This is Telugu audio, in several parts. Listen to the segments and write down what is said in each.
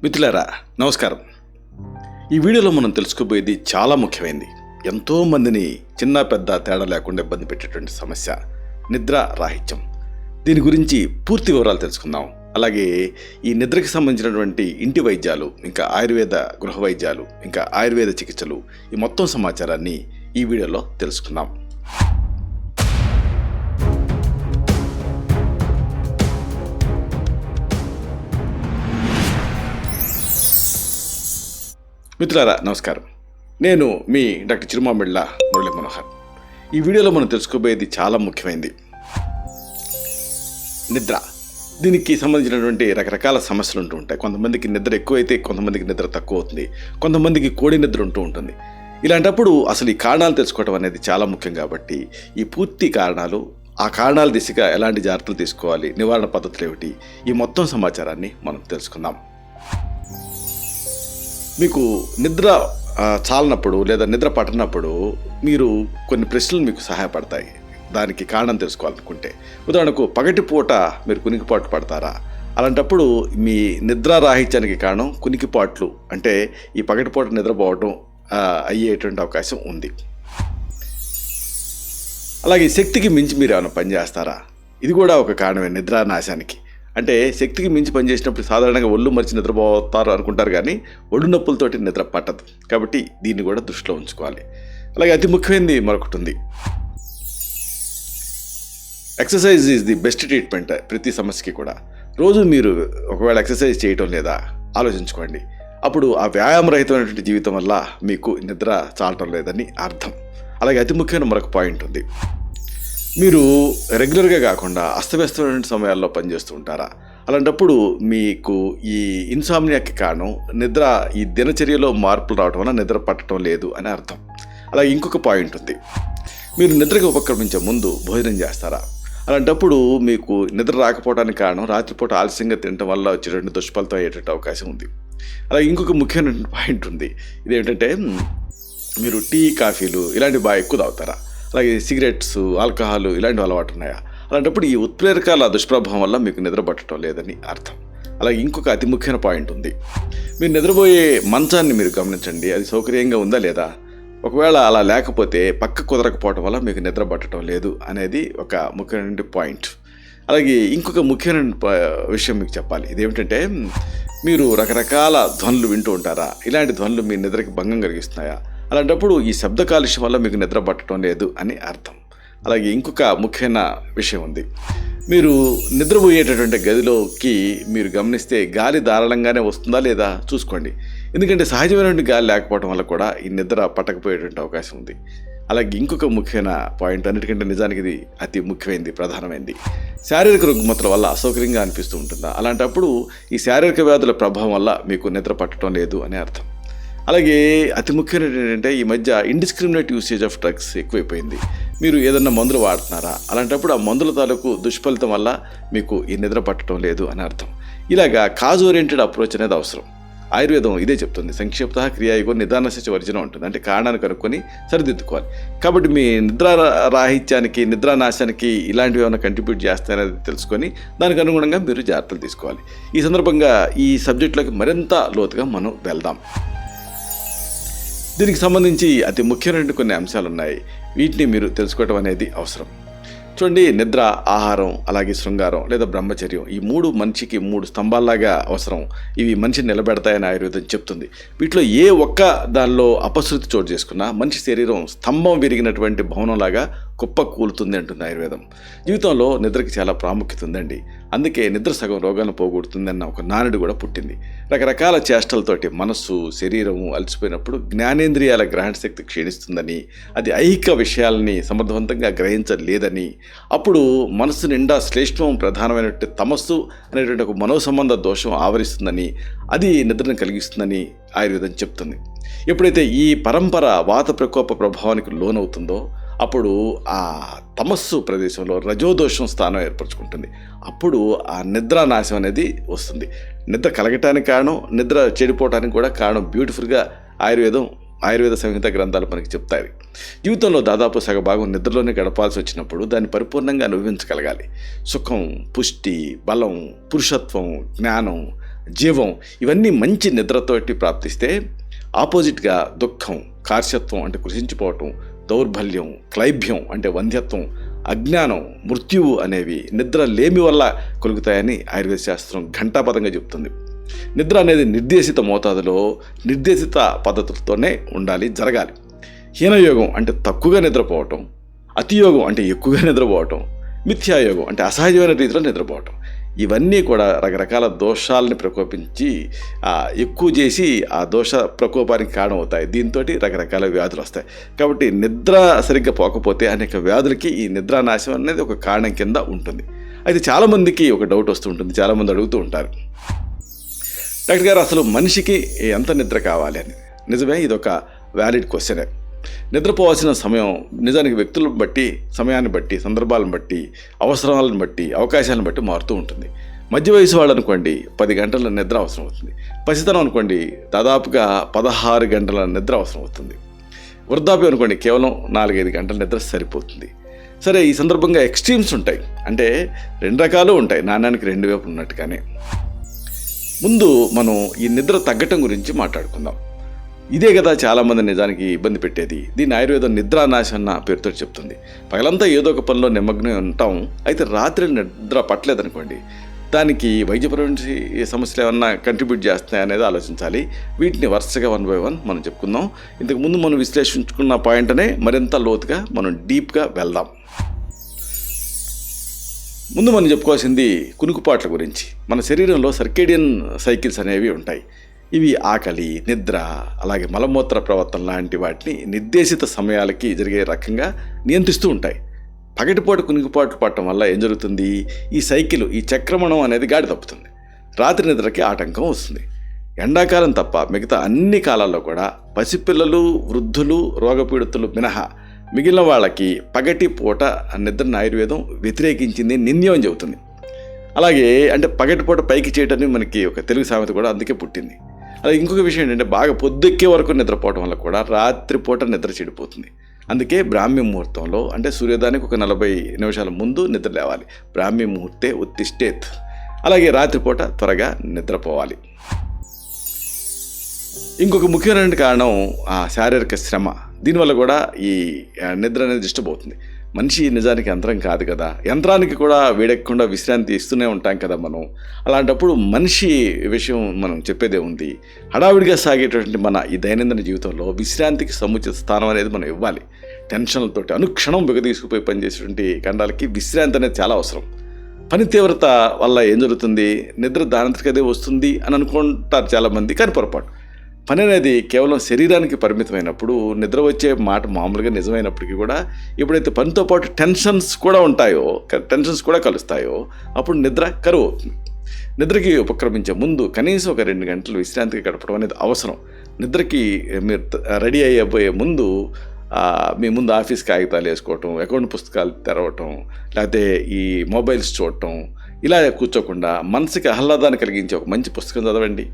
మిత్రులారా, నమస్కారం. ఈ వీడియోలో మనం తెలుసుకోబోయేది చాలా ముఖ్యమైనది. ఎంతోమందిని చిన్న పెద్ద తేడా లేకుండా ఇబ్బంది పెట్టేటువంటి సమస్య నిద్ర రాహిత్యం. దీని గురించి పూర్తి వివరాలు తెలుసుకుందాం. అలాగే ఈ నిద్రకి సంబంధించినటువంటి ఇంటి వైద్యాలు, ఇంకా ఆయుర్వేద గృహ వైద్యాలు, ఇంకా ఆయుర్వేద చికిత్సలు, ఈ మొత్తం సమాచారాన్ని ఈ వీడియోలో తెలుసుకుందాం. మిత్రులారా, నమస్కారం. నేను మీ డాక్టర్ చిరుమామిళ్ళ మురళీ మనోహర్. ఈ వీడియోలో మనం తెలుసుకోబోయేది చాలా ముఖ్యమైనది, నిద్ర. దీనికి సంబంధించినటువంటి రకరకాల సమస్యలు ఉంటూ ఉంటాయి. కొంతమందికి నిద్ర ఎక్కువైతే కొంతమందికి నిద్ర తక్కువ అవుతుంది, కొంతమందికి కోడి నిద్ర ఉంటూ ఉంటుంది. ఇలాంటప్పుడు అసలు ఈ కారణాలు తెలుసుకోవడం అనేది చాలా ముఖ్యం. కాబట్టి ఈ పూర్తి కారణాలు, ఆ కారణాల దిశగా ఎలాంటి జాగ్రత్తలు తీసుకోవాలి, నివారణ పద్ధతులు ఏమిటి, ఈ మొత్తం సమాచారాన్ని మనం తెలుసుకుందాం. మీకు నిద్ర చాలనప్పుడు లేదా నిద్ర పట్టనప్పుడు మీరు కొన్ని ప్రశ్నలు మీకు సహాయపడతాయి దానికి కారణం తెలుసుకోవాలనుకుంటే. ఉదాహరణకు, పగటిపూట మీరు కునికిపాట్లు పడతారా? అలాంటప్పుడు మీ నిద్ర రాహిత్యానికి కారణం కునికిపాట్లు, అంటే ఈ పగటిపూట నిద్రపోవడం అయ్యేటువంటి అవకాశం ఉంది. అలాగే శక్తికి మించి మీరు ఏమైనా పనిచేస్తారా? ఇది కూడా ఒక కారణమే నిద్రా నాశానికి. అంటే శక్తికి మించి పనిచేసినప్పుడు సాధారణంగా ఒళ్ళు మరిచి నిద్రపోతారు అనుకుంటారు, కానీ ఒళ్ళు నొప్పులతోటి నిద్ర పట్టదు. కాబట్టి దీన్ని కూడా దృష్టిలో ఉంచుకోవాలి. అలాగే అతి ముఖ్యమైనది మరొకటి ఉంది. Exercise is the best treatment ప్రతి సమస్యకి కూడా. రోజు మీరు ఒకవేళ ఎక్సర్సైజ్ చేయటం లేదా ఆలోచించుకోండి. అప్పుడు ఆ వ్యాయామరహితమైనటువంటి జీవితం వల్ల మీకు నిద్ర చాలటం లేదని అర్థం. అలాగే అతి ముఖ్యమైన మరొక పాయింట్ ఉంది. మీరు రెగ్యులర్గా కాకుండా అస్తవ్యస్తమైన సమయాల్లో పనిచేస్తూ ఉంటారా? అలాంటప్పుడు మీకు ఈ ఇన్సామ్నియాకి కారణం నిద్ర, ఈ దినచర్యలో మార్పులు రావడం వల్ల నిద్ర పట్టడం లేదు అని అర్థం. అలాగే ఇంకొక పాయింట్ ఉంది. మీరు నిద్రకి ఉపక్రమించే ముందు భోజనం చేస్తారా? అలాంటప్పుడు మీకు నిద్ర రాకపోవడానికి కారణం రాత్రిపూట ఆలస్యంగా తినడం వల్ల వచ్చేటువంటి దుష్ఫలితం అయ్యేటువంటి అవకాశం ఉంది. అలాగే ఇంకొక ముఖ్యమైన పాయింట్ ఉంది. ఇదేంటంటే, మీరు టీ, కాఫీలు ఇలాంటివి బాగా ఎక్కువ తాగుతారా? అలాగే సిగరెట్స్, ఆల్కహాల్ ఇలాంటివి అలవాటు ఉన్నాయా? అలాంటప్పుడు ఈ ఉత్ప్రేరకాల దుష్ప్రభావం వల్ల మీకు నిద్ర పట్టడం లేదని అర్థం. అలాగే ఇంకొక అతి ముఖ్యమైన పాయింట్ ఉంది. మీరు నిద్రపోయే మంచాన్ని మీరు గమనించండి, అది సౌకర్యంగా ఉందా లేదా? ఒకవేళ అలా లేకపోతే పక్క కుదరకపోవడం వల్ల మీకు నిద్ర పట్టడం లేదు అనేది ఒక ముఖ్యమైన పాయింట్. అలాగే ఇంకొక ముఖ్యమైన విషయం మీకు చెప్పాలి. ఇదేమిటంటే, మీరు రకరకాల ధ్వనులు వింటూ ఉంటారా? ఇలాంటి ధ్వనులు మీ నిద్రకి భంగం కలిగిస్తున్నాయా? అలాంటప్పుడు ఈ శబ్ద కాలుష్యం వల్ల మీకు నిద్ర పట్టడం లేదు అని అర్థం. అలాగే ఇంకొక ముఖ్యమైన విషయం ఉంది. మీరు నిద్రపోయేటటువంటి గదిలోకి మీరు గమనిస్తే గాలి ధారాళంగానే వస్తుందా లేదా చూసుకోండి. ఎందుకంటే సహజమైనటువంటి గాలి లేకపోవడం వల్ల కూడా ఈ నిద్ర పట్టకపోయేటువంటి అవకాశం ఉంది. అలాగే ఇంకొక ముఖ్యమైన పాయింట్, అన్నిటికంటే నిజానికి ఇది అతి ముఖ్యమైనది, ప్రధానమైనది. శారీరక రుగ్మతల వల్ల అసౌకర్యంగా అనిపిస్తూ ఉంటుందా? అలాంటప్పుడు ఈ శారీరక వ్యాధుల ప్రభావం వల్ల మీకు నిద్ర పట్టడం లేదు అని అర్థం. అలాగే అతి ముఖ్యమైనది ఏంటంటే, ఈ మధ్య ఇండిస్క్రిమినేట్ యూసేజ్ ఆఫ్ డ్రగ్స్ ఎక్కువైపోయింది. మీరు ఏదన్నా మందులు వాడుతున్నారా? అలాంటప్పుడు ఆ మందుల తాలూకు దుష్ఫలితం వల్ల మీకు ఈ నిద్ర పట్టడం లేదు అని అర్థం. ఇలాగా కాజ్ ఓరియంటెడ్ అప్రోచ్ అనేది అవసరం. ఆయుర్వేదం ఇదే చెప్తుంది. సంక్షిప్త క్రియాయుగో నిదానశ వర్జనం ఉంటుంది. అంటే కారణాన్ని కనుక్కొని సరిదిద్దుకోవాలి. కాబట్టి మీ నిద్ర రాహిత్యానికి, నిద్రానాశానికి ఇలాంటివి ఏమైనా కంట్రిబ్యూట్ చేస్తాయనేది తెలుసుకొని దానికి అనుగుణంగా మీరు జాగ్రత్తలు తీసుకోవాలి. ఈ సందర్భంగా ఈ సబ్జెక్టులోకి మరింత లోతుగా మనం వెళ్దాం. దీనికి సంబంధించి అతి ముఖ్యమైన కొన్ని అంశాలు ఉన్నాయి. వీటిని మీరు తెలుసుకోవడం అనేది అవసరం. చూడండి, నిద్ర, ఆహారం, అలాగే శృంగారం లేదా బ్రహ్మచర్యం, ఈ మూడు మనిషికి 3 స్తంభాల్లాగా అవసరం. ఇవి మనిషిని నిలబెడతాయని ఆయుర్వేదం చెప్తుంది. వీటిలో ఏ ఒక్క దానిలో అపశృతి చోటు చేసుకున్నా మనిషి శరీరం స్తంభం విరిగినటువంటి భవనంలాగా కుప్ప కూలుతుంది అంటుంది ఆయుర్వేదం. జీవితంలో నిద్రకి చాలా ప్రాముఖ్యత ఉందండి. అందుకే నిద్ర సగం రోగాలను పోగొడుతుంది అన్న ఒక నానుడి కూడా పుట్టింది. రకరకాల చేష్టలతోటి మనస్సు, శరీరము అలసిపోయినప్పుడు జ్ఞానేంద్రియాల గ్రహణ శక్తి క్షీణిస్తుందని, అది ఐహిక విషయాలని సమర్థవంతంగా గ్రహించలేదని, అప్పుడు మనస్సు నిండా శ్లేష్మం ప్రధానమైనటువంటి తమస్సు అనేటువంటి ఒక మనోసంబంధ దోషం ఆవరిస్తుందని, అది నిద్రను కలిగిస్తుందని ఆయుర్వేదం చెప్తుంది. ఎప్పుడైతే ఈ పరంపర వాత ప్రకోప ప్రభావానికి లోనవుతుందో అప్పుడు ఆ తమస్సు ప్రదేశంలో రజోదోషం స్థానం ఏర్పరచుకుంటుంది. అప్పుడు ఆ నిద్ర నాశం అనేది వస్తుంది. నిద్ర కలగటానికి కారణం, నిద్ర చెడిపోవటానికి కూడా కారణం బ్యూటిఫుల్గా ఆయుర్వేద సంహిత గ్రంథాలు మనకి చెప్తాయి. జీవితంలో దాదాపు సగభాగం నిద్రలోనే గడపాల్సి వచ్చినప్పుడు దాన్ని పరిపూర్ణంగా అనుభవించగలగాలి. సుఖం, పుష్టి, బలం, పురుషత్వం, జ్ఞానం, జీవం, ఇవన్నీ మంచి నిద్రతోటి ప్రాప్తిస్తే ఆపోజిట్గా దుఃఖం, కార్షత్వం అంటే కృషించిపోవటం, దౌర్బల్యం, క్లైభ్యం అంటే వంధ్యత్వం, అజ్ఞానం, మృత్యువు అనేవి నిద్ర లేమి వల్ల కలుగుతాయని ఆయుర్వేద శాస్త్రం ఘంటాపథంగా చెప్తుంది. నిద్ర అనేది నిర్దేశిత మోతాదులో నిర్దేశిత పద్ధతులతోనే ఉండాలి, జరగాలి. హీనయోగం అంటే తక్కువగా నిద్రపోవటం, అతియోగం అంటే ఎక్కువగా నిద్రపోవటం, మిథ్యాయోగం అంటే అసహజమైన రీతిలో నిద్రపోవటం, ఇవన్నీ కూడా రకరకాల దోషాలని ప్రకోపించి ఎక్కువ చేసి ఆ దోష ప్రకోపానికి కారణం అవుతాయి. దీంతో రకరకాల వ్యాధులు వస్తాయి. కాబట్టి నిద్ర సరిగ్గా పోకపోతే అనేక వ్యాధులకి ఈ నిద్రానాశం అనేది ఒక కారణం కింద ఉంటుంది. అయితే చాలామందికి ఒక డౌట్ వస్తూ ఉంటుంది, చాలామంది అడుగుతూ ఉంటారు, డాక్టర్ గారు అసలు మనిషికి ఎంత నిద్ర కావాలి అని. నిజమే, ఇది ఒక వ్యాలిడ్ క్వశ్చనే. నిద్రపోవాల్సిన సమయం నిజానికి వ్యక్తులను బట్టి, సమయాన్ని బట్టి, సందర్భాలను బట్టి, అవసరాలను బట్టి, అవకాశాలను బట్టి మారుతూ ఉంటుంది. మధ్య వయసు వాళ్ళు అనుకోండి 10 గంటల నిద్ర అవసరం అవుతుంది. పసితనం అనుకోండి దాదాపుగా 16 గంటల నిద్ర అవసరం అవుతుంది. వృద్ధాప్యం అనుకోండి కేవలం 4-5 గంటల నిద్ర సరిపోతుంది. సరే, ఈ సందర్భంగా ఎక్స్ట్రీమ్స్ ఉంటాయి, అంటే 2 రకాలు ఉంటాయి, నాణ్యానికి 2 వైపులు ఉన్నట్టుగానే. ముందు మనం ఈ నిద్ర తగ్గటం గురించి మాట్లాడుకుందాం. ఇదే కదా చాలామంది నిజానికి ఇబ్బంది పెట్టేది. దీన్ని ఆయుర్వేదం నిద్రానాశం అన్న పేరుతో చెప్తుంది. పగలంతా ఏదో ఒక పనిలో నిమగ్నం ఉంటాం, అయితే రాత్రి నిద్ర పట్టలేదనుకోండి, దానికి వైద్యపరమైన సమస్యలు ఏమన్నా కంట్రిబ్యూట్ చేస్తున్నాయి అనేది ఆలోచించాలి. వీటిని వరుసగా 1 by 1 మనం చెప్పుకుందాం. ఇంతకుముందు మనం విశ్లేషించుకున్న పాయింట్నే మరింత లోతుగా మనం డీప్గా వెళ్దాం. ముందు మనం చెప్పుకోవాల్సింది కునుకుపాట్ల గురించి. మన శరీరంలో సర్కేడియన్ సైకిల్స్ అనేవి ఉంటాయి. ఇవి ఆకలి, నిద్ర, అలాగే మలమూత్ర ప్రవర్తన లాంటి వాటిని నిర్దేశిత సమయాలకి జరిగే రకంగా నియంత్రిస్తూ ఉంటాయి. పగటిపూట కునుకుపాట్లు పట్టడం వల్ల ఏం జరుగుతుంది, ఈ సైకిల్, ఈ చక్రమణం అనేది గాడి తప్పుతుంది. రాత్రి నిద్రకి ఆటంకం వస్తుంది. ఎండాకాలం తప్ప మిగతా అన్ని కాలాల్లో కూడా పసిపిల్లలు, వృద్ధులు, రోగపీడితులు మినహా మిగిలిన వాళ్ళకి పగటి పూట నిద్రను ఆయుర్వేదం వ్యతిరేకించింది, నిర్ణయం చెబుతుంది. అలాగే అంటే పగటిపూట పైకి చేయటానికి మనకి ఒక తెలుగు సామెత కూడా అందుకే పుట్టింది. అలాగే ఇంకొక విషయం ఏంటంటే బాగా పొద్దెక్కే వరకు నిద్రపోవడం వల్ల కూడా రాత్రిపూట నిద్ర చెడిపోతుంది. అందుకే బ్రాహ్మీ ముహూర్తంలో, అంటే సూర్యోదయానికి ఒక 40 నిమిషాల ముందు నిద్ర లేవాలి. బ్రాహ్మీ ముహూర్తే ఉత్తిష్టేత్. అలాగే రాత్రిపూట త్వరగా నిద్రపోవాలి. ఇంకొక ముఖ్యమైన కారణం శారీరక శ్రమ. దీనివల్ల కూడా ఈ నిద్ర అనేది డిస్టర్బ్ అవుతుంది. మనిషి నిజానికి యంత్రం కాదు కదా, యంత్రానికి కూడా వేడెక్కకుండా విశ్రాంతి ఇస్తూనే ఉంటాం కదా మనం. అలాంటప్పుడు మనిషి విషయం మనం చెప్పేదే ఉంది. హడావిడిగా సాగేటటువంటి మన ఈ దైనందిన జీవితంలో విశ్రాంతికి సముచిత స్థానం అనేది మనం ఇవ్వాలి. టెన్షన్లతోటి అనుక్షణం బిగదీసుకుపోయి పనిచేసేటువంటి ఖండాలకి విశ్రాంతి అనేది చాలా అవసరం. పని తీవ్రత వల్ల ఏం జరుగుతుంది, నిద్ర దానంతటికి అదే వస్తుంది అని అనుకుంటారు చాలామంది, కానీ పొరపాటు. పని అనేది కేవలం శరీరానికి పరిమితమైనప్పుడు నిద్ర వచ్చే మాట మామూలుగా నిజమైనప్పటికీ కూడా ఎప్పుడైతే పనితో పాటు టెన్షన్స్ కూడా ఉంటాయో, టెన్షన్స్ కూడా కలుస్తాయో, అప్పుడు నిద్ర కరువు అవుతుంది. నిద్రకి ఉపక్రమించే ముందు కనీసం ఒక 2 గంటలు విశ్రాంతికి గడపడం అనేది అవసరం. నిద్రకి మీరు రెడీ అయ్యబోయే ముందు మీ ముందు ఆఫీస్ కాగితాలు వేసుకోవటం, అకౌంట్ పుస్తకాలు తెరవటం, లేకపోతే ఈ మొబైల్స్ చూడటం, ఇలా కూర్చోకుండా మనసుకి ఆహ్లాదాన్ని కలిగించే ఒక మంచి పుస్తకం చదవండి,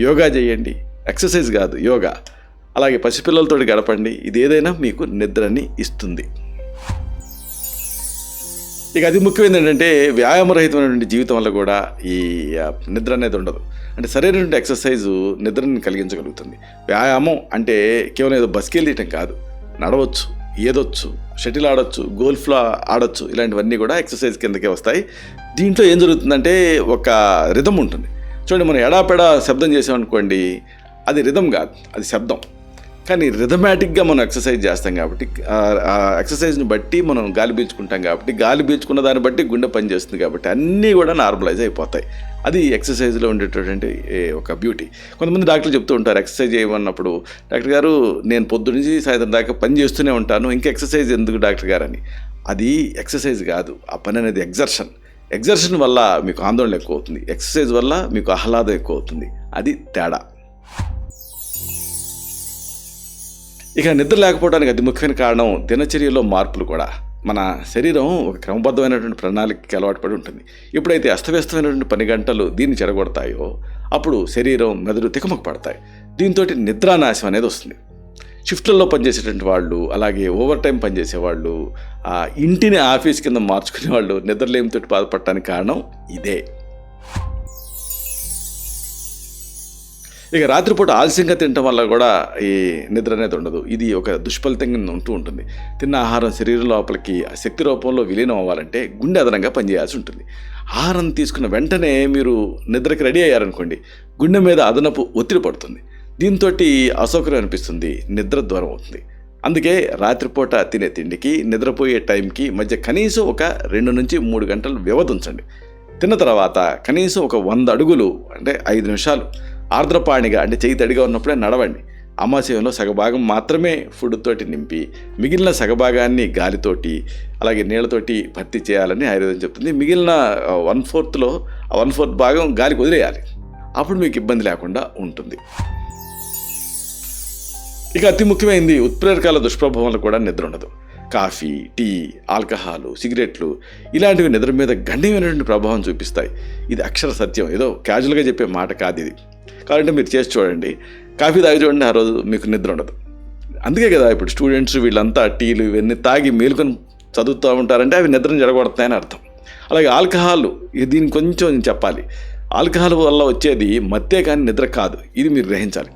యోగా చేయండి. ఎక్సర్సైజ్ కాదు, యోగా. అలాగే పసిపిల్లలతో గడపండి. ఇది ఏదైనా మీకు నిద్రని ఇస్తుంది. ఇక అతి ముఖ్యమైనది ఏంటంటే వ్యాయామరహితమైనటువంటి జీవితం వల్ల కూడా ఈ నిద్ర అనేది ఉండదు. అంటే సరైనటువంటి ఎక్సర్సైజు నిద్రని కలిగించగలుగుతుంది. వ్యాయామం అంటే కేవలం ఏదో బస్కెళ్ళి తీయటం కాదు, నడవచ్చు, ఈదొచ్చు, షటిల్ ఆడొచ్చు, గోల్ఫ్లో ఆడొచ్చు. ఇలాంటివన్నీ కూడా ఎక్సర్సైజ్ కిందకే వస్తాయి. దీంట్లో ఏం జరుగుతుందంటే ఒక రిథం ఉంటుంది. చూడండి, మనం ఎడాపెడా శబ్దం చేసామనుకోండి, అది రిథం కాదు, అది శబ్దం. కానీ రిథమాటిక్గా మనం ఎక్సర్సైజ్ చేస్తాం కాబట్టి, ఆ ఎక్సర్సైజ్ని బట్టి మనం గాలి పీల్చుకుంటాం కాబట్టి, గాలి పీల్చుకున్న దాన్ని బట్టి గుండె పనిచేస్తుంది కాబట్టి అన్నీ కూడా నార్మలైజ్ అయిపోతాయి. అది ఎక్సర్సైజ్లో ఉండేటటువంటి ఒక బ్యూటీ. కొంతమంది డాక్టర్లు చెప్తూ ఉంటారు, ఎక్సర్సైజ్ చేయమన్నప్పుడు, డాక్టర్ గారు నేను పొద్దు నుంచి సాయంత్రం దాకా పని చేస్తూనే ఉంటాను, ఇంకా ఎక్సర్సైజ్ ఎందుకు డాక్టర్ గారు అని. అది ఎక్సర్సైజ్ కాదు, ఆ పని అనేది ఎగ్జర్షన్. ఎగ్జర్షన్ వల్ల మీకు ఆందోళన ఎక్కువ అవుతుంది, ఎక్సర్సైజ్ వల్ల మీకు ఆహ్లాదం ఎక్కువ అవుతుంది. అది తేడా. ఇక నిద్ర లేకపోవడానికి అతి ముఖ్యమైన కారణం దినచర్యలో మార్పులు కూడా. మన శరీరం ఒక క్రమబద్ధమైనటువంటి ప్రణాళికకి అలవాటు పడి ఉంటుంది. ఎప్పుడైతే అస్తవ్యస్తమైనటువంటి 10 గంటలు దీన్ని చెడగొడతాయో అప్పుడు శరీరం, మెదడు తికమక పడతాయి. దీంతో నిద్రానాశం అనేది వస్తుంది. షిఫ్ట్లలో పనిచేసేటువంటి వాళ్ళు, అలాగే ఓవర్ టైం పనిచేసేవాళ్ళు, ఇంటిని ఆఫీస్ కింద మార్చుకునే వాళ్ళు నిద్రలేమితో బాధపడటానికి కారణం ఇదే. ఇక రాత్రిపూట ఆలస్యంగా తినటం వల్ల కూడా ఈ నిద్ర అనేది ఉండదు. ఇది ఒక దుష్ఫలితంగా ఉంటూ ఉంటుంది. తిన్న ఆహారం శరీరం లోపలికి శక్తి రూపంలో విలీనం అవ్వాలంటే గుండె అదనంగా పనిచేయాల్సి ఉంటుంది. ఆహారం తీసుకున్న వెంటనే మీరు నిద్రకి రెడీ అయ్యారనుకోండి, గుండె మీద అదనపు ఒత్తిడి పడుతుంది. దీంతో అసౌకర్యం అనిపిస్తుంది, నిద్ర దూరం అవుతుంది. అందుకే రాత్రిపూట తినే తిండికి నిద్రపోయే టైంకి మధ్య కనీసం ఒక 2 నుంచి 3 గంటలు వ్యవధి ఉంచండి. తిన్న తర్వాత కనీసం ఒక 100 అడుగులు అంటే 5 నిమిషాలు ఆర్ద్రపాణిగా అంటే చేయి తడిగా ఉన్నప్పుడే నడవండి. ఆమాశయంలో సగభాగం మాత్రమే ఫుడ్ తోటి నింపి మిగిలిన సగభాగాన్ని గాలితోటి అలాగే నీళ్ళతోటి భర్తీ చేయాలని ఆయుర్వేదం చెప్తుంది. మిగిలిన 1/4లో 1/4 భాగం గాలికి వదిలేయాలి. అప్పుడు మీకు ఇబ్బంది లేకుండా ఉంటుంది. ఇక అతి ముఖ్యమైనది ఉత్ప్రేరకాల దుష్ప్రభావాలు కూడా నిద్ర ఉండదు. కాఫీ, టీ, ఆల్కహాలు, సిగరెట్లు ఇలాంటివి నిద్ర మీద గణనీయమైనటువంటి ప్రభావం చూపిస్తాయి. ఇది అక్షర సత్యం, ఏదో క్యాజువల్గా చెప్పే మాట కాదు ఇది. కాబట్టి మీరు చేసి చూడండి, కాఫీ తాగి చూడండి, ఆ రోజు మీకు నిద్ర ఉండదు. అందుకే కదా ఇప్పుడు స్టూడెంట్స్ వీళ్ళంతా టీలు ఇవన్నీ తాగి మేలుకొని చదువుతూ ఉంటారంటే అవి నిద్రను జరగొడతాయని అర్థం. అలాగే ఆల్కహాల్, దీన్ని కొంచెం నేను చెప్పాలి. ఆల్కహాల్ వల్ల వచ్చేది మత్తే కానీ నిద్ర కాదు, ఇది మీరు గ్రహించాలి.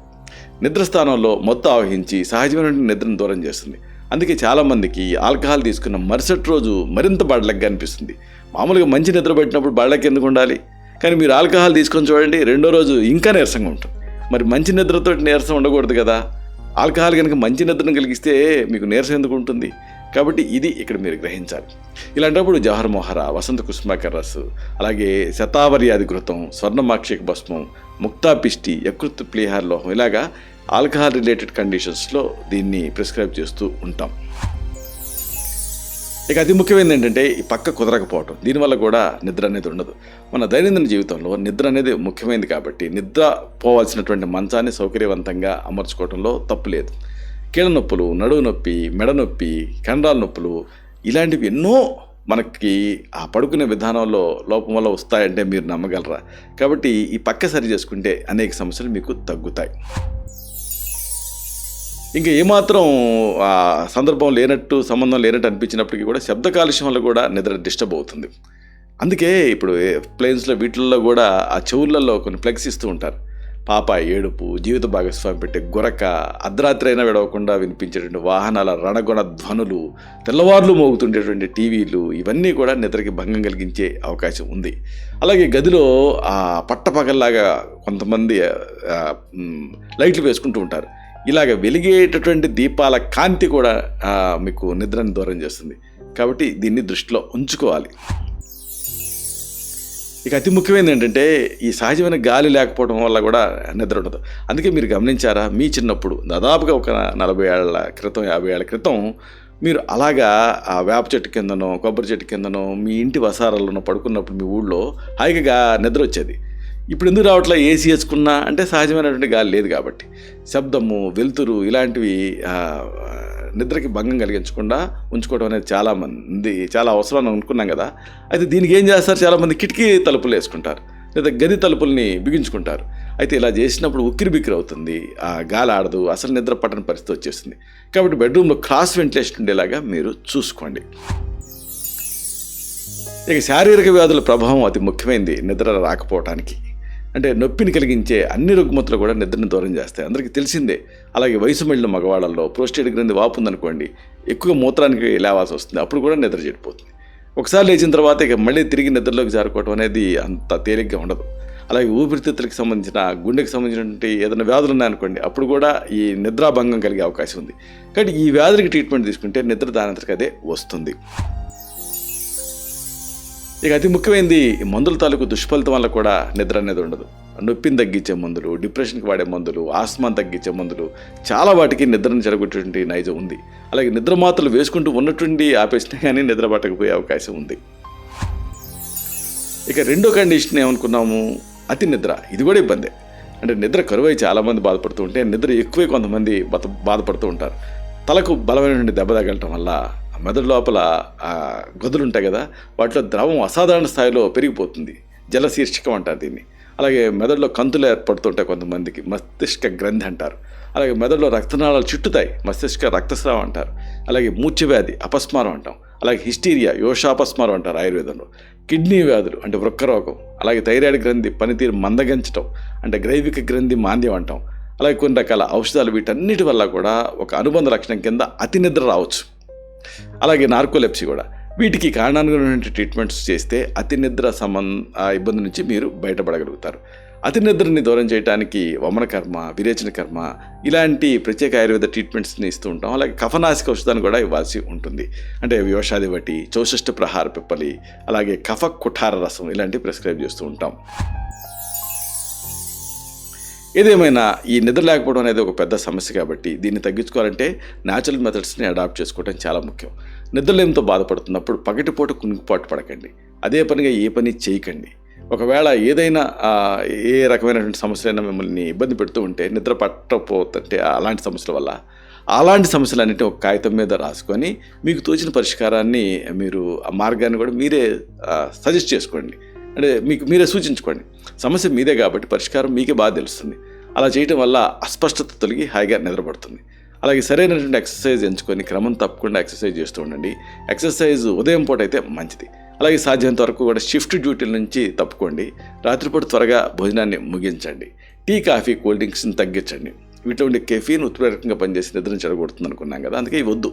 నిద్ర స్థానంలో మత్తు ఆవహించి సహజమైన నిద్రను దూరం చేస్తుంది. అందుకే చాలామందికి ఆల్కహాల్ తీసుకున్న మరుసటి రోజు మరింత బడలెగ్గా అనిపిస్తుంది. మామూలుగా మంచి నిద్ర పెట్టినప్పుడు బడలెక్క ఎందుకు ఉండాలి? కానీ మీరు ఆల్కహాల్ తీసుకొని చూడండి, రెండో రోజు ఇంకా నీరసంగా ఉంటుంది. మరి మంచి నిద్రతో నీరసం ఉండకూడదు కదా. ఆల్కహాల్ కనుక మంచి నిద్రను కలిగిస్తే మీకు నీరసం ఎందుకు ఉంటుంది? కాబట్టి ఇది ఇక్కడ మీరు గ్రహించాలి. ఇలాంటప్పుడు జవహర్ మోహరా, వసంత కుసుమాకర్ రస్, అలాగే శతావర్యాది ఘృతం, స్వర్ణమాక్షిక భస్మం, ముక్తాపిష్టి, యకృత్ ప్లీహార్ లోహం ఇలాగా ఆల్కహాల్ రిలేటెడ్ కండిషన్స్లో దీన్ని ప్రిస్క్రైబ్ చేస్తూ ఉంటాం. ఇక అతి ముఖ్యమైనది ఏంటంటే ఈ పక్క కుదరకపోవటం. దీనివల్ల కూడా నిద్ర అనేది ఉండదు. మన దైనందిన జీవితంలో నిద్ర అనేది ముఖ్యమైనది కాబట్టి నిద్ర పోవాల్సినటువంటి మంచాన్ని సౌకర్యవంతంగా అమర్చుకోవడంలో తప్పు లేదు. కీళ్ళ నొప్పులు, నడువు నొప్పి, మెడ నొప్పి, కండరాల నొప్పులు ఇలాంటివి ఎన్నో మనకి ఆ పడుకునే విధానంలో లోపం వల్ల వస్తాయంటే మీరు నమ్మగలరా? కాబట్టి ఈ పక్క సరి చేసుకుంటే అనేక సమస్యలు మీకు తగ్గుతాయి. ఇంకా ఏమాత్రం సందర్భం లేనట్టు, సంబంధం లేనట్టు అనిపించినప్పటికీ కూడా శబ్ద కాలుష్యం వల్ల కూడా నిద్ర డిస్టర్బ్ అవుతుంది. అందుకే ఇప్పుడు ప్లేన్స్లో వీటిల్లో కూడా ఆ చెవులలో కొన్ని ప్లగ్స్ ఇస్తూ ఉంటారు. పాప ఏడుపు, జీవిత భాగస్వామి పెట్టే గురక, అర్ధరాత్రి అయినా విడవకుండా వినిపించేటువంటి వాహనాల రణగొణ ధ్వనులు, తెల్లవార్లు మోగుతుండేటువంటి టీవీలు ఇవన్నీ కూడా నిద్రకి భంగం కలిగించే అవకాశం ఉంది. అలాగే గదిలో పట్టపగల్లాగా కొంతమంది లైట్లు వేసుకుంటూ ఉంటారు. ఇలాగ వెలిగేటటువంటి దీపాల కాంతి కూడా మీకు నిద్రని దూరం చేస్తుంది. కాబట్టి దీన్ని దృష్టిలో ఉంచుకోవాలి. ఇక అతి ముఖ్యమైనది ఏంటంటే ఈ సహజమైన గాలి లేకపోవడం వల్ల కూడా నిద్ర ఉండదు. అందుకే మీరు గమనించారా, మీ చిన్నప్పుడు దాదాపుగా ఒక 40 ఏళ్ల క్రితం, 50 ఏళ్ల క్రితం మీరు అలాగా ఆ వేప చెట్టు కిందనో, కొబ్బరి చెట్టు కిందనో, మీ ఇంటి వసారాల్లోనో పడుకున్నప్పుడు మీ ఊళ్ళో హాయిగా నిద్ర వచ్చేది. ఇప్పుడు ఎందుకు రావట్లా? ఏసీ వేసుకున్నా అంటే సహజమైనటువంటి గాలి లేదు కాబట్టి. శబ్దము, వెలుతురు ఇలాంటివి నిద్రకి భంగం కలిగించకుండా ఉంచుకోవడం అనేది చాలా అవసరం అని అనుకున్నాం కదా. అయితే దీనికి ఏం చేస్తారు, చాలామంది కిటికీ తలుపులు వేసుకుంటారు లేదా గది తలుపుల్ని బిగించుకుంటారు. అయితే ఇలా చేసినప్పుడు ఉక్కిరి బిక్కిరి అవుతుంది, గాలి ఆడదు, అసలు నిద్ర పట్టని పరిస్థితి వచ్చేస్తుంది. కాబట్టి బెడ్రూమ్లో క్రాస్ వెంటిలేషన్ ఉండేలాగా మీరు చూసుకోండి. ఇక శారీరక వ్యాధుల ప్రభావం అతి ముఖ్యమైనది నిద్ర రాకపోవటానికి. అంటే నొప్పిని కలిగించే అన్ని రుగ్మతులు కూడా నిద్రను దూరం చేస్తాయి, అందరికీ తెలిసిందే. అలాగే వయసు మళ్ళిన మగవాళ్ళల్లో ప్రోస్టేట్ గ్రంథి వాపు ఉందనుకోండి, ఎక్కువ మూత్రానికి లేవాల్సి వస్తుంది, అప్పుడు కూడా నిద్ర చెడిపోతుంది. ఒకసారి లేచిన తర్వాత ఇక మళ్ళీ తిరిగి నిద్రలోకి జారుకోవడం అనేది అంత తేలిగ్గా ఉండదు. అలాగే ఊపిరితిత్తులకు సంబంధించిన, గుండెకి సంబంధించినటువంటి ఏదైనా వ్యాధులు ఉన్నాయనుకోండి, అప్పుడు కూడా ఈ నిద్రాభంగం కలిగే అవకాశం ఉంది. కాబట్టి ఈ వ్యాధులకి ట్రీట్మెంట్ తీసుకుంటే నిద్ర దానంతటికి అదే వస్తుంది. ఇక అతి ముఖ్యమైనది మందుల తాలూకు దుష్ఫలితం వల్ల కూడా నిద్ర అనేది ఉండదు. నొప్పిని తగ్గించే మందులు, డిప్రెషన్కి వాడే మందులు, ఆస్మాను తగ్గించే మందులు, చాలా వాటికి నిద్రను చెడగొట్టేటువంటి నైజం ఉంది. అలాగే నిద్ర మాత్రలు వేసుకుంటూ ఉన్నటువంటి ఆపేసినా కానీ నిద్ర పట్టకపోయే అవకాశం ఉంది. ఇక రెండో కండిషన్ ఏమనుకున్నాము, అతి నిద్ర. ఇది కూడా ఇబ్బందే. అంటే నిద్ర కరువై చాలామంది బాధపడుతూ ఉంటే, నిద్ర ఎక్కువై కొంతమంది బాధపడుతూ ఉంటారు. తలకు బలమైనటువంటి దెబ్బ తగలటం వల్ల మెదడు లోపల గదులు ఉంటాయి కదా, వాటిలో ద్రవం అసాధారణ స్థాయిలో పెరిగిపోతుంది. జలశీర్షికం అంటారు దీన్ని. అలాగే మెదడులో కంతులు ఏర్పడుతుంటాయి కొంతమందికి, మస్తిష్క గ్రంథి అంటారు. అలాగే మెదడులో రక్తనాళాలు చుట్టుతాయి, మస్తిష్క రక్తస్రావం అంటారు. అలాగే మూర్ఛవ్యాధి, అపస్మారం అంటాం. అలాగే హిస్టీరియా, యోషాపస్మారం అంటారు ఆయుర్వేదంలో. కిడ్నీ వ్యాధులు అంటే వృక్కరోగం, అలాగే థైరాయిడ్ గ్రంథి పనితీరు మందగించటం అంటే గ్రైవిక గ్రంథి మాంద్యం అంటాం, అలాగే కొన్ని రకాల ఔషధాలు, వీటన్నిటి వల్ల కూడా ఒక అనుబంధ లక్షణం కింద అతి నిద్ర రావచ్చు. అలాగే నార్కోలెప్సీ కూడా. వీటికి కారణానుగుణమైన ట్రీట్మెంట్స్ చేస్తే అతి నిద్ర ఇబ్బంది నుంచి మీరు బయటపడగలుగుతారు. అతి నిద్రని దూరం చేయడానికి వమన కర్మ, విరేచన కర్మ ఇలాంటి ప్రత్యేక ఆయుర్వేద ట్రీట్మెంట్స్ని ఇస్తూ ఉంటాం. అలాగే కఫనాసిక ఔషధాన్ని కూడా ఇవ్వాల్సి ఉంటుంది. అంటే వ్యోషాదివటి, చౌషష్ట ప్రహార పిప్పలి, అలాగే కఫ కుఠార రసం ఇలాంటివి ప్రిస్క్రైబ్ చేస్తూ ఉంటాం. ఏదేమైనా ఈ నిద్ర లేకపోవడం అనేది ఒక పెద్ద సమస్య కాబట్టి దీన్ని తగ్గించుకోవాలంటే న్యాచురల్ మెథడ్స్ని అడాప్ట్ చేసుకోవడం చాలా ముఖ్యం. నిద్రలేమితో బాధపడుతున్నప్పుడు పగటిపూట కునుకుపాటు పడకండి. అదే పనిగా ఏ పని చేయకండి. ఒకవేళ ఏదైనా ఏ రకమైనటువంటి సమస్యలైనా మిమ్మల్ని ఇబ్బంది పెడుతూ ఉంటే, నిద్ర పట్టకపోతుంటే అలాంటి సమస్యల వల్ల, అలాంటి సమస్యలన్నింటినీ ఒక కాగితం మీద రాసుకొని మీకు తోచిన పరిష్కారాన్ని మీరు ఆ మార్గాన్ని కూడా మీరే సజెస్ట్ చేసుకోండి. అంటే మీకు మీరే సూచించుకోండి. సమస్య మీదే కాబట్టి పరిష్కారం మీకే బాగా తెలుస్తుంది. అలా చేయటం వల్ల అస్పష్టత తొలగి హాయిగా నిద్రపడుతుంది. అలాగే సరైనటువంటి ఎక్సర్సైజ్ ఎంచుకొని క్రమం తప్పకుండా ఎక్సర్సైజ్ చేస్తూ ఉండండి. ఎక్సర్సైజ్ ఉదయం పూట అయితే మంచిది. అలాగే సాధ్యమైనంత వరకు కూడా షిఫ్ట్ డ్యూటీల నుంచి తప్పుకోండి. రాత్రిపూట త్వరగా భోజనాన్ని ముగించండి. టీ, కాఫీ, కూల్ డ్రింక్స్ని తగ్గించండి. వీటిలో ఉండే కెఫీన్ ఉత్ప్రేరకంగా పనిచేసి నిద్రను చెడగొడుతుంది అనుకున్నాం కదా, అందుకే ఇవి వద్దు.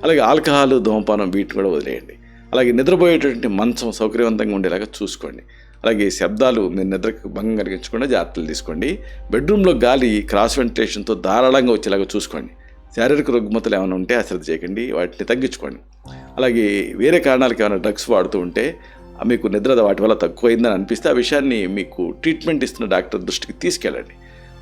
అలాగే ఆల్కహాల్, ధూమపానం వీటిని కూడా వదిలేయండి. అలాగే నిద్రపోయేటటువంటి మంచం సౌకర్యవంతంగా ఉండేలాగా చూసుకోండి. అలాగే శబ్దాలు మీరు నిద్రకు భంగం కలిగించకుండా జాగ్రత్తలు తీసుకోండి. బెడ్రూమ్లో గాలి క్రాస్ వెంటిలేషన్తో ధారాళంగా వచ్చేలాగా చూసుకోండి. శారీరక రుగ్మతలు ఏమైనా ఉంటే అశ్రద్ధ చేయకండి, వాటిని తగ్గించుకోండి. అలాగే వేరే కారణాలకు ఏమైనా డ్రగ్స్ వాడుతూ ఉంటే మీకు నిద్ర వాటి వల్ల తక్కువైందని అనిపిస్తే ఆ విషయాన్ని మీకు ట్రీట్మెంట్ ఇస్తున్న డాక్టర్ దృష్టికి తీసుకెళ్ళండి.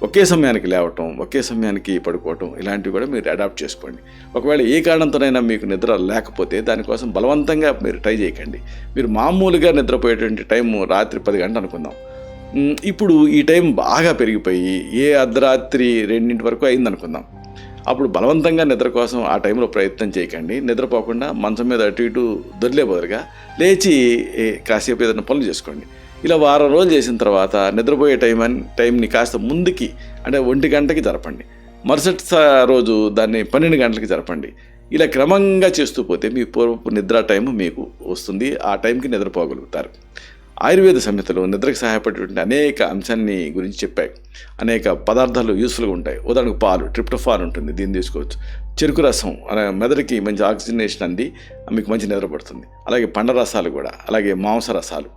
ఒకే సమయానికి లేవటం, ఒకే సమయానికి పడుకోవటం ఇలాంటివి కూడా మీరు అడాప్ట్ చేసుకోండి. ఒకవేళ ఏ కారణంతోనైనా మీకు నిద్ర లేకపోతే దానికోసం బలవంతంగా మీరు ట్రై చేయకండి. మీరు మామూలుగా నిద్రపోయేటువంటి టైం రాత్రి 10 గంటలు అనుకుందాం. ఇప్పుడు ఈ టైం బాగా పెరిగిపోయి అర్ధరాత్రి 2 వరకు అయిందనుకుందాం. అప్పుడు బలవంతంగా నిద్ర కోసం ఆ టైంలో ప్రయత్నం చేయకండి. నిద్రపోకుండా మంచం మీద అటు ఇటు దొరిలే బదులుగా లేచి కాసేపు ఏదైనా పనులు చేసుకోండి. ఇలా వారం రోజులు చేసిన తర్వాత నిద్రపోయే టైంని కాస్త ముందుకి అంటే 1 గంటకి జరపండి. మరుసటి రోజు దాన్ని 12 గంటలకి జరపండి. ఇలా క్రమంగా చేస్తూ పోతే మీ పూర్వపు నిద్ర టైం మీకు వస్తుంది. ఆ టైంకి నిద్రపోగలుగుతారు. ఆయుర్వేద సంహితలో నిద్రకు సహాయపడేటువంటి అనేక అంశాన్ని గురించి చెప్పాయి. అనేక పదార్థాలు యూస్ఫుల్గా ఉంటాయి. ఉదాహరణకు పాలు, ట్రిప్టోఫాన్ ఉంటుంది, దీన్ని తీసుకోవచ్చు. చెరుకు రసం మెదడుకి మంచి ఆక్సిజనేషన్ అంది మీకు మంచి నిద్ర పడుతుంది. అలాగే పండ్ల రసాలు కూడా, అలాగే మాంస రసాలు,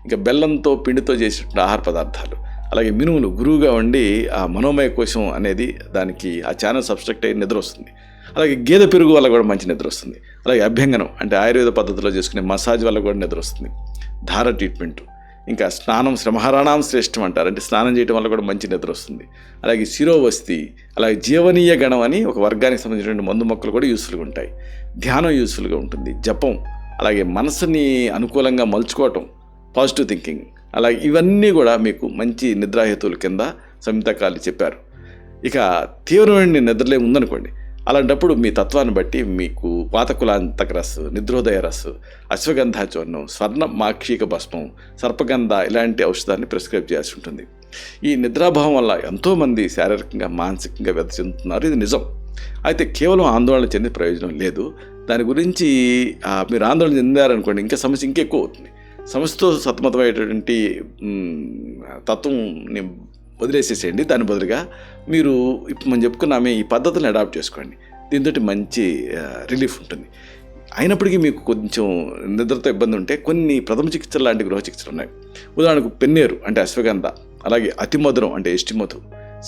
ఇంకా బెల్లంతో పిండితో చేసేటువంటి ఆహార పదార్థాలు, అలాగే మినుములు గురువుగా ఉండి ఆ మనోమయ కోశం అనేది దానికి ఆ ఛానల్ సబ్స్ట్రక్ట్ అయ్యి నిద్ర వస్తుంది. అలాగే గేదె పెరుగు వల్ల కూడా మంచి నిద్ర వస్తుంది. అలాగే అభ్యంగనం అంటే ఆయుర్వేద పద్ధతిలో చేసుకునే మసాజ్ వల్ల కూడా నిద్ర వస్తుంది. ధార ట్రీట్మెంటు, ఇంకా స్నానం శ్రమహరాణం శ్రేష్టం అంటారు, అంటే స్నానం చేయడం వల్ల కూడా మంచి నిద్ర వస్తుంది. అలాగే శిరోవస్తి, అలాగే జీవనీయ గణం అని ఒక వర్గానికి సంబంధించినటువంటి మందు మొక్కలు కూడా యూస్ఫుల్గా ఉంటాయి. ధ్యానం యూస్ఫుల్గా ఉంటుంది. జపం, అలాగే మనసుని అనుకూలంగా మలుచుకోవటం, పాజిటివ్ థింకింగ్, అలాగే ఇవన్నీ కూడా మీకు మంచి నిద్రాహేతువుల కింద సంహితకాలు చెప్పారు. ఇక తీవ్రమైన నిద్రలే ఉందనుకోండి, అలాంటప్పుడు మీ తత్వాన్ని బట్టి మీకు వాతకులాంతక రస్సు, నిద్రోదయ రస్సు, అశ్వగంధాచూర్ణం, స్వర్ణ మాక్షిక భస్మం, సర్పగంధ ఇలాంటి ఔషధాన్ని ప్రిస్క్రైబ్ చేయాల్సి ఉంటుంది. ఈ నిద్రాభావం వల్ల ఎంతోమంది శారీరకంగా మానసికంగా వ్యధ చెందుతున్నారు, ఇది నిజం. అయితే కేవలం ఆందోళన చెందే ప్రయోజనం లేదు. దాని గురించి మీరు ఆందోళన చెందారనుకోండి, ఇంకా సమస్య ఇంకెక్కువ అవుతుంది. సమస్యతో సతమతమయ్యేటటువంటి తత్వంని వదిలేసేసేయండి. దాని బదులుగా మీరు ఇప్పుడు మనం చెప్పుకున్నామే ఈ పద్ధతులను అడాప్ట్ చేసుకోండి. దీంతో మంచి రిలీఫ్ ఉంటుంది. అయినప్పటికీ మీకు కొంచెం నిద్రతో ఇబ్బంది ఉంటే కొన్ని ప్రథమ చికిత్సలు లాంటి గృహ చికిత్సలు ఉన్నాయి. ఉదాహరణకు పెన్నేరు అంటే అశ్వగంధ, అలాగే అతిమధురం అంటే ఇష్టిమధు,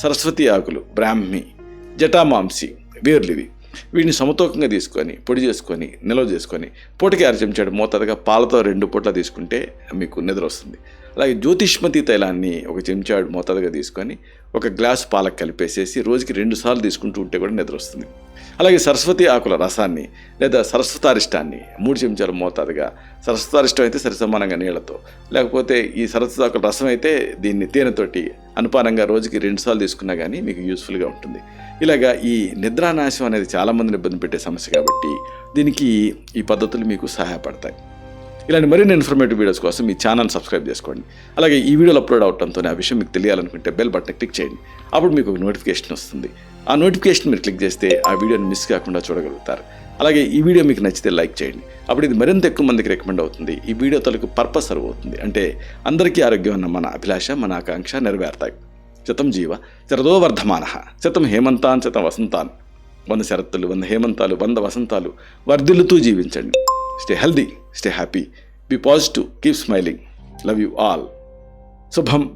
సరస్వతి ఆకులు, బ్రాహ్మి, జటామాంసి, వేర్లివి, వీటిని సమతూకంగా తీసుకొని పొడి చేసుకొని నిల్వ చేసుకొని పూటకి 6 చెంచాడు మోతాదుగా పాలతో 2 పూట్ల తీసుకుంటే మీకు నిద్ర వస్తుంది. అలాగే జ్యోతిష్మతి తైలాన్ని 1 చెంచాడు మోతాదుగా తీసుకొని 1 గ్లాసు పాలకు కలిపేసేసి రోజుకి 2 సార్లు తీసుకుంటూ ఉంటే కూడా నిద్ర వస్తుంది. అలాగే సరస్వతి ఆకుల రసాన్ని లేదా సరస్వతారిష్టాన్ని 3 చెంచాల మోతాదుగా, సరస్వతారిష్టం అయితే సరిసమానంగా నీళ్లతో, లేకపోతే ఈ సరస్వతి ఆకుల రసం అయితే దీన్ని తేనెతోటి అనుపానంగా రోజుకి 2 సార్లు తీసుకున్నా కానీ మీకు యూస్ఫుల్గా ఉంటుంది. ఇలాగా ఈ నిద్రానాశం అనేది చాలామందిని ఇబ్బంది పెట్టే సమస్య కాబట్టి దీనికి ఈ పద్ధతులు మీకు సహాయపడతాయి. ఇలాంటి మరిన్ని ఇన్ఫర్మేటివ్ వీడియోస్ కోసం మీ ఛానల్ సబ్స్క్రైబ్ చేసుకోండి. అలాగే ఈ వీడియోలు అప్లోడ్ అవడంతో ఆ విషయం మీకు తెలియాలనుకుంటే బెల్ బటన్ క్లిక్ చేయండి. అప్పుడు మీకు ఒక నోటిఫికేషన్ వస్తుంది. ఆ నోటిఫికేషన్ మీరు క్లిక్ చేస్తే ఆ వీడియోని మిస్ కాకుండా చూడగలుగుతారు. అలాగే ఈ వీడియో మీకు నచ్చితే లైక్ చేయండి. అప్పుడు ఇది మరింత ఎక్కువ మందికి రికమెండ్ అవుతుంది. ఈ వీడియో తలకు పర్పస్ సర్వ్ అవుతుంది. అంటే అందరికీ ఆరోగ్యం అన్న మన అభిలాష, మన ఆకాంక్ష నెరవేరుతాయి. శతం జీవ శరదో వర్ధమానః, శతం హేమంతాన్ శతం వసంతాన్. 100 శరత్తులు, 100 హేమంతాలు, 100 వసంతాలు వర్ధిల్లుతూ జీవించండి. Stay healthy, stay happy, be positive, keep smiling. Love you all. శుభం.